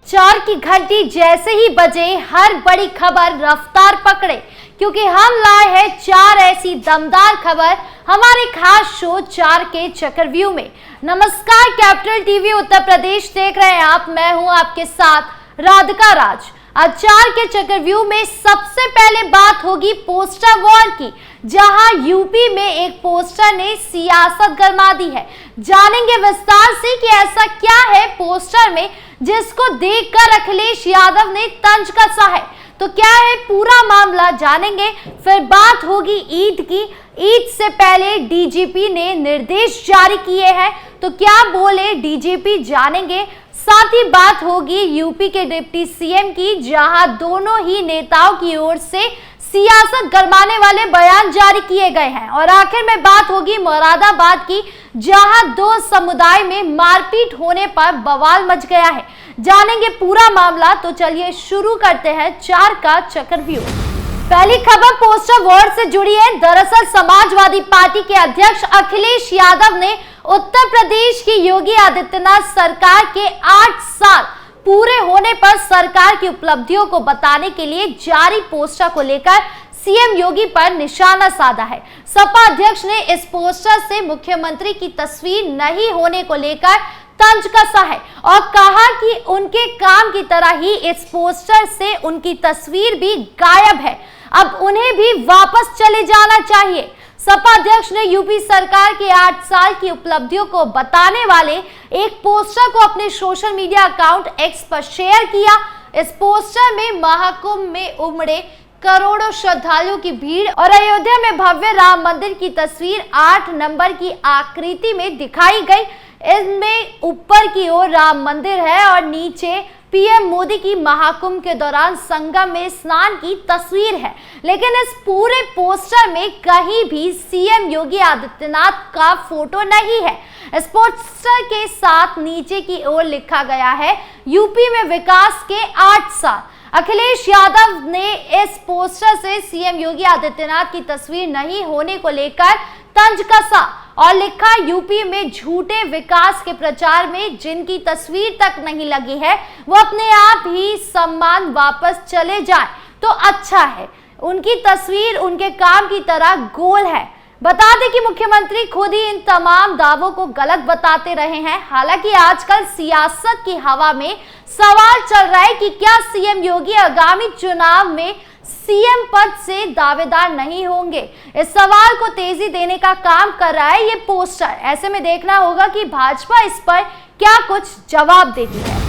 चार की घंटी जैसे ही बजे हर बड़ी खबर रफ्तार पकड़े, क्योंकि हम लाए हैं चार ऐसी दमदार खबर हमारे खास शो चार के चक्रव्यूह में। नमस्कार, कैपिटल टीवी उत्तर प्रदेश देख रहे हैं आप। मैं हूं आपके साथ राधिका राज। आज चार के चक्रव्यूह में सबसे पहले बात होगी पोस्टर वॉर की, जहां यूपी में एक पोस्टर ने सियासत गरमा दी है। जानेंगे विस्तार से कि ऐसा क्या है पोस्टर में जिसको देखकर अखिलेश यादव ने तंज कसा है। तो क्या है पूरा मामला जानेंगे। फिर बात होगी ईद की। ईद से पहले डीजीपी ने निर्देश जारी किए हैं, तो क्या बोले डीजीपी जानेंगे। साथ ही बात होगी यूपी के डिप्टी सीएम की, जहां दोनों ही नेताओं की ओर से सियासत गरमाने वाले बयान जारी किए गए हैं। और आखिर में बात होगी मुरादाबाद की, जहां दो समुदाय में मारपीट होने पर बवाल मच गया है। जानेंगे पूरा मामला। तो चलिए शुरू करते हैं चार का चक्रव्यूह। पहली खबर पोस्टर वॉर से जुड़ी है। दरअसल समाजवादी पार्टी के अध्यक्ष अखिलेश यादव ने उत्तर प्रदेश की योगी आदित्यनाथ सरकार के 8 साल पूरे होने पर सरकार की उपलब्धियों को बताने के लिए जारी पोस्टर को लेकर सीएम योगी पर निशाना साधा है। सपा अध्यक्ष ने इस पोस्टर से मुख्यमंत्री की तस्वीर नहीं होने को लेकर तंज कसा है और कहा कि उनके काम की तरह ही इस पोस्टर से उनकी तस्वीर भी गायब है, अब उन्हें भी वापस चले जाना चाहिए। सपा अध्यक्ष ने यूपी सरकार के 8 साल की उपलब्धियों को बताने वाले एक पोस्टर को अपने सोशल मीडिया अकाउंट एक्स पर शेयर किया। इस पोस्टर में महाकुंभ में उमड़े करोड़ों श्रद्धालुओं की भीड़ और अयोध्या में भव्य राम मंदिर की तस्वीर 8 नंबर की आकृति में दिखाई गई। इनमें ऊपर की ओर राम मंदिर है और नीचे पीएम मोदी की महाकुंभ के दौरान संगम में स्नान की तस्वीर है। लेकिन इस पूरे पोस्टर में कहीं भी सीएम योगी आदित्यनाथ का फोटो नहीं है। इस पोस्टर के साथ नीचे की ओर लिखा गया है, यूपी में विकास के 8 साल। अखिलेश यादव ने इस पोस्टर से सीएम योगी आदित्यनाथ की तस्वीर नहीं होने को लेकर तंज कसा और लिखा, यूपी में झूठे विकास के प्रचार में जिनकी तस्वीर तक नहीं लगी है वो अपने आप ही सम्मान वापस चले जाए तो अच्छा है। उनकी तस्वीर उनके काम की तरह गोल है। बता दें कि मुख्यमंत्री खुद ही इन तमाम दावों को गलत बताते रहे हैं। हालांकि आजकल सियासत की हवा में सवाल चल रहा है कि क्या सीएम योगी आगामी चुनाव में सीएम पद से दावेदार नहीं होंगे। इस सवाल को तेजी देने का काम कर रहा है ये पोस्टर। ऐसे में देखना होगा कि भाजपा इस पर क्या कुछ जवाब देती है।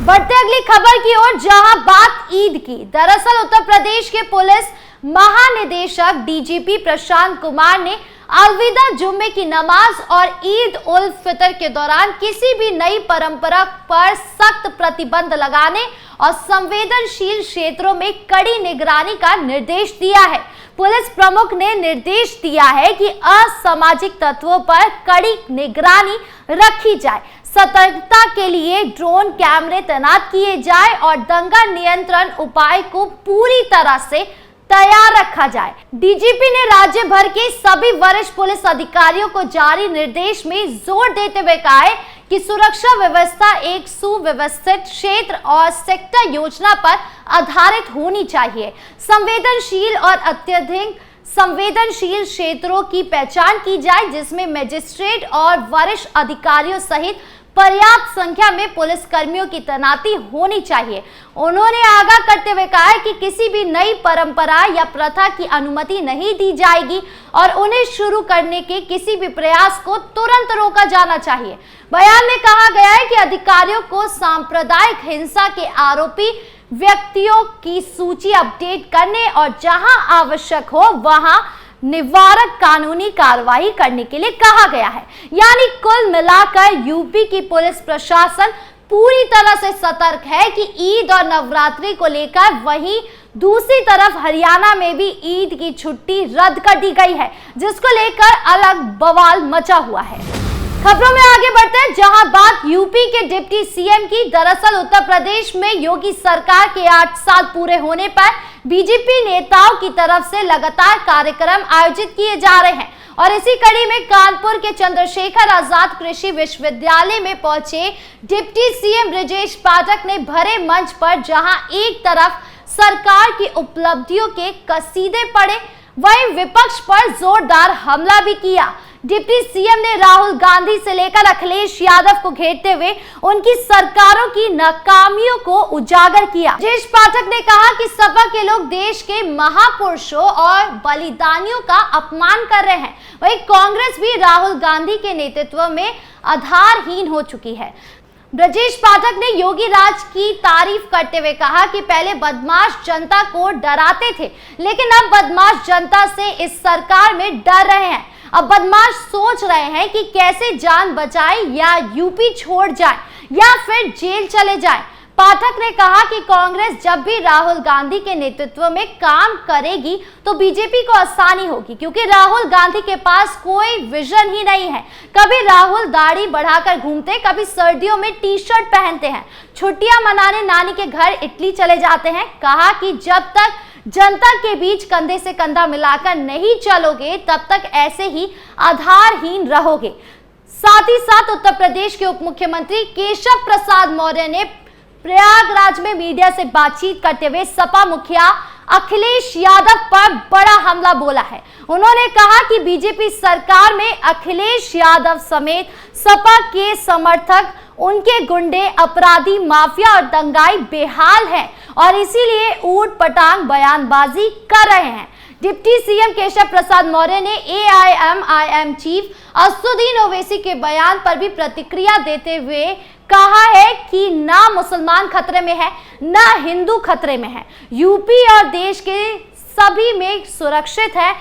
बढ़ते अगली खबर की ओर, जहां बात ईद की। दरअसल उत्तर प्रदेश के पुलिस महानिदेशक डीजीपी प्रशांत कुमार ने अलविदा जुम्मे की नमाज और ईद उल फितर के दौरान किसी भी नई परंपरा पर सख्त प्रतिबंध लगाने और संवेदनशील क्षेत्रों में कड़ी निगरानी का निर्देश दिया है। पुलिस प्रमुख ने निर्देश दिया है कि असामाजिक तत्वों पर कड़ी निगरानी रखी जाए, सतर्कता के लिए ड्रोन कैमरे तैनात किए जाए और दंगा नियंत्रण उपाय को पूरी तरह से तैयार रखा जाए। डीजीपी ने राज्य भर के सभी वरिष्ठ पुलिस अधिकारियों को जारी निर्देश में जोर देते हुए कहा है कि सुरक्षा व्यवस्था एक सुव्यवस्थित क्षेत्र और सेक्टर योजना पर आधारित होनी चाहिए। संवेदनशील और अत्यधिक संवेदनशील क्षेत्रों की पहचान की जाए, जिसमें मजिस्ट्रेट और वरिष्ठ अधिकारियों सहित पर्याप्त संख्या में पुलिस कर्मियों की तैनाती होनी चाहिए। उन्होंने आगाह करते हुए कहा है कि किसी भी नई परंपरा या प्रथा की अनुमति नहीं दी जाएगी और उन्हें शुरू करने के किसी भी प्रयास को तुरंत रोका जाना चाहिए। बयान में कहा गया है कि अधिकारियों को सांप्रदायिक हिंसा के आरोपी व्यक्तियों की सूची अपडेट करने और जहां आवश्यक हो वहां निवारक कानूनी कार्रवाई करने के लिए कहा गया है। यानी कुल मिलाकर यूपी की पुलिस प्रशासन पूरी तरह से सतर्क है कि ईद और नवरात्रि को लेकर। वहीं दूसरी तरफ हरियाणा में भी ईद की छुट्टी रद्द कर दी गई है, जिसको लेकर अलग बवाल मचा हुआ है। खबरों में आगे बढ़ते हैं, जहां बात यूपी के डिप्टी सीएम की। दरअसल उत्तर प्रदेश में योगी सरकार के 8 साल पूरे होने पर बीजेपी नेताओं की तरफ से लगातार कार्यक्रम आयोजित किए जा रहे हैं और इसी कड़ी में कानपुर के चंद्रशेखर आजाद कृषि विश्वविद्यालय में पहुंचे डिप्टी सीएम ब्रजेश पाठक ने भरे मंच पर जहां एक तरफ सरकार की उपलब्धियों के कसीदे पढ़े, वहीं विपक्ष पर जोरदार हमला भी किया। डिप्टी सीएम ने राहुल गांधी से लेकर अखिलेश यादव को घेरते हुए उनकी सरकारों की नाकामियों को उजागर किया। ब्रजेश पाठक ने कहा कि सपा के लोग देश के महापुरुषों और बलिदानियों का अपमान कर रहे हैं, वहीं कांग्रेस भी राहुल गांधी के नेतृत्व में आधारहीन हो चुकी है। ब्रजेश पाठक ने योगी राज की तारीफ करते हुए कहा कि पहले बदमाश जनता को डराते थे, लेकिन अब बदमाश जनता से इस सरकार में डर रहे हैं। अब बदमाश सोच रहे हैं कि कैसे जान बचाए, या यूपी छोड़ जाए या फिर जेल चले जाए। पाठक ने कहा कि कांग्रेस जब भी राहुल गांधी के नेतृत्व में काम करेगी तो बीजेपी को आसानी होगी, क्योंकि राहुल गांधी के पास कोई विजन ही नहीं है। कभी राहुल दाढ़ी बढ़ाकर घूमते, कभी सर्दियों में टी शर्ट पहनते हैं, छुट्टियां मनाने नानी के घर इटली चले जाते हैं। कहा कि जब तक जनता के बीच कंधे से कंधा मिलाकर नहीं चलोगे तब तक ऐसे ही आधारहीन रहोगे। साथ ही साथ उत्तर प्रदेश के उप मुख्यमंत्री केशव प्रसाद मौर्य ने प्रयागराज में मीडिया से बातचीत करते हुए सपा मुखिया अखिलेश यादव पर बड़ा हमला बोला है। उन्होंने कहा कि बीजेपी सरकार में अखिलेश यादव समेत सपा के समर्थक, उनके गुंडे, अपराधी, माफिया और दंगाई बेहाल हैं और इसीलिए ऊट पटांग बयानबाजी कर रहे हैं। डिप्टी सीएम केशव प्रसाद मौर्य ने एआईएमआईएम चीफ असदुद्दीन ओवैसी के बयान पर भी प्रतिक्रिया देते हुए कहा है कि ना मुसलमान खतरे में है, ना हिंदू खतरे में है, यूपी और देश के सभी में सुरक्षित है।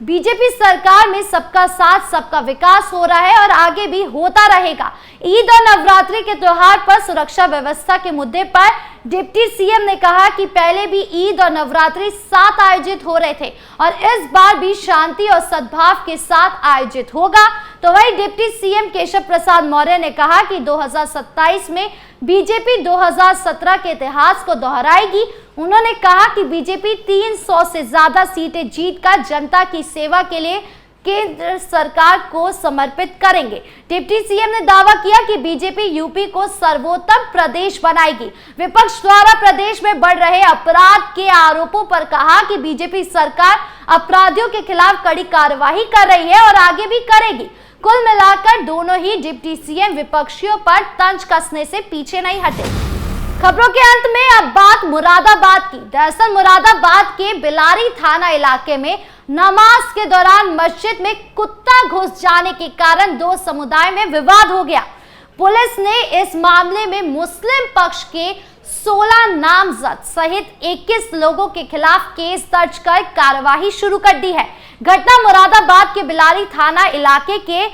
बीजेपी सरकार में सबका साथ सबका विकास हो रहा है और आगे भी होता रहेगा। ईद और नवरात्रि के त्योहार पर सुरक्षा व्यवस्था के मुद्दे पर डिप्टी सीएम ने कहा कि पहले भी ईद और नवरात्रि साथ आयोजित हो रहे थे और इस बार भी शांति और सद्भाव के साथ आयोजित होगा। तो वही डिप्टी सीएम केशव प्रसाद मौर्य ने कहा कि 2027 में बीजेपी 2017 के इतिहास को दोहराएगी। उन्होंने कहा कि बीजेपी 300 से ज्यादा सीटें जीतकर जनता की सेवा के लिए केंद्र सरकार को समर्पित करेंगे। डिप्टी सीएम ने दावा किया कि बीजेपी यूपी को सर्वोत्तम प्रदेश बनाएगी। विपक्ष द्वारा प्रदेश में बढ़ रहे अपराध के आरोपों पर कहा कि बीजेपी सरकार अपराधियों के खिलाफ कड़ी कार्रवाई कर रही है और आगे भी करेगी। कुल मिलाकर दोनों ही डिप्टी सीएम विपक्षियों पर तंज कसने से पीछे नहीं हटे। खबरों के अंत में अब बात मुरादाबाद की। दरअसल मुरादाबाद के बिलारी थाना इलाके में नमाज के दौरान मस्जिद में कुत्ता घुस जाने के कारण दो समुदाय में विवाद हो गया। पुलिस ने इस मामले में मुस्लिम पक्ष के 16 नामजद सहित 21 लोगों के खिलाफ केस दर्ज कर कार्रवाई शुरू कर दी है। घटना मुरादाबाद के बिलारी थाना इलाके के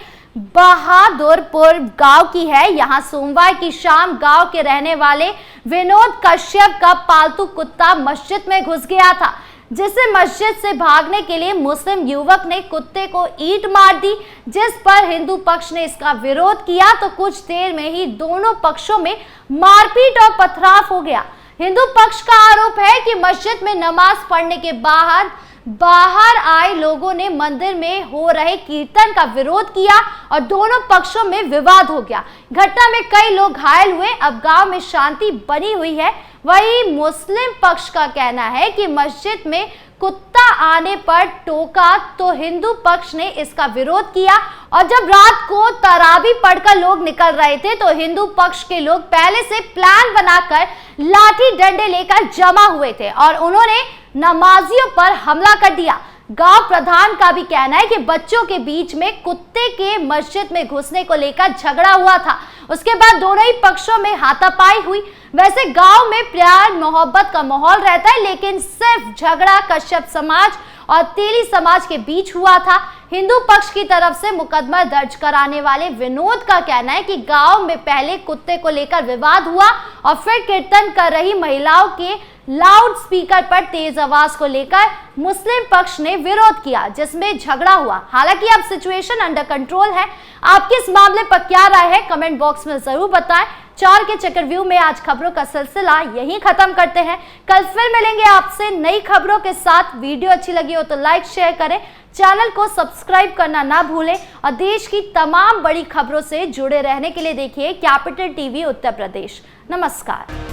बहादुरपुर गांव की है। यहां सोमवार की शाम गांव के रहने वाले विनोद कश्यप का पालतू कुत्ता मस्जिद में घुस गया था, जिसे मस्जिद से भागने के लिए मुस्लिम युवक ने कुत्ते को ईंट मार दी, जिस पर हिंदू पक्ष ने इसका विरोध किया तो कुछ देर में ही दोनों पक्षों में मारपीट और पथराव हो गया। हिंदू पक्ष का आरोप है कि मस्जिद में नमाज पढ़ने के बाद बाहर आए लोगों ने मंदिर में हो रहे कीर्तन का विरोध किया और दोनों पक्षों में विवाद हो गया। घटना में कई लोग घायल हुए। अब गांव में शांति बनी हुई है। वहीं मुस्लिम पक्ष का कहना है कि मस्जिद में कुत्ता आने पर टोका तो हिंदू पक्ष ने इसका विरोध किया और जब रात को तरावी पढ़कर लोग निकल रहे थे तो हिंदू पक्ष के लोग पहले से प्लान बनाकर लाठी डंडे लेकर जमा हुए थे और उन्होंने नमाजियों पर हमला कर दिया। गांव प्रधान का भी कहना है कि बच्चों के बीच में कुत्ते के मस्जिद में घुसने को लेकर झगड़ा हुआ था। उसके बाद दोनों ही पक्षों में हाथापाई हुई। वैसे गांव में प्यार मोहब्बत का माहौल रहता है, लेकिन सिर्फ झगड़ा कश्यप समाज और तेली समाज के बीच हुआ था। हिंदू पक्ष की तरफ से मुकदमा दर्ज कराने वाले विनोद का कहना है कि गांव में पहले कुत्ते को लेकर विवाद हुआ और फिर कीर्तन कर रही महिलाओं के लाउड स्पीकर पर तेज आवाज को लेकर मुस्लिम पक्ष ने विरोध किया, जिसमें झगड़ा हुआ। हालांकि अब सिचुएशन अंडर कंट्रोल है। आपके इस मामले पर क्या राय है, कमेंट बॉक्स में जरूर बताएं। 4 के चक्रव्यूह में आज खबरों का सिलसिला यहीं खत्म करते हैं। कल फिर मिलेंगे आपसे नई खबरों के साथ। वीडियो अच्छी लगी हो तो लाइक शेयर करें, चैनल को सब्सक्राइब करना ना भूलें और देश की तमाम बड़ी खबरों से जुड़े रहने के लिए देखिए कैपिटल टीवी उत्तर प्रदेश। नमस्कार।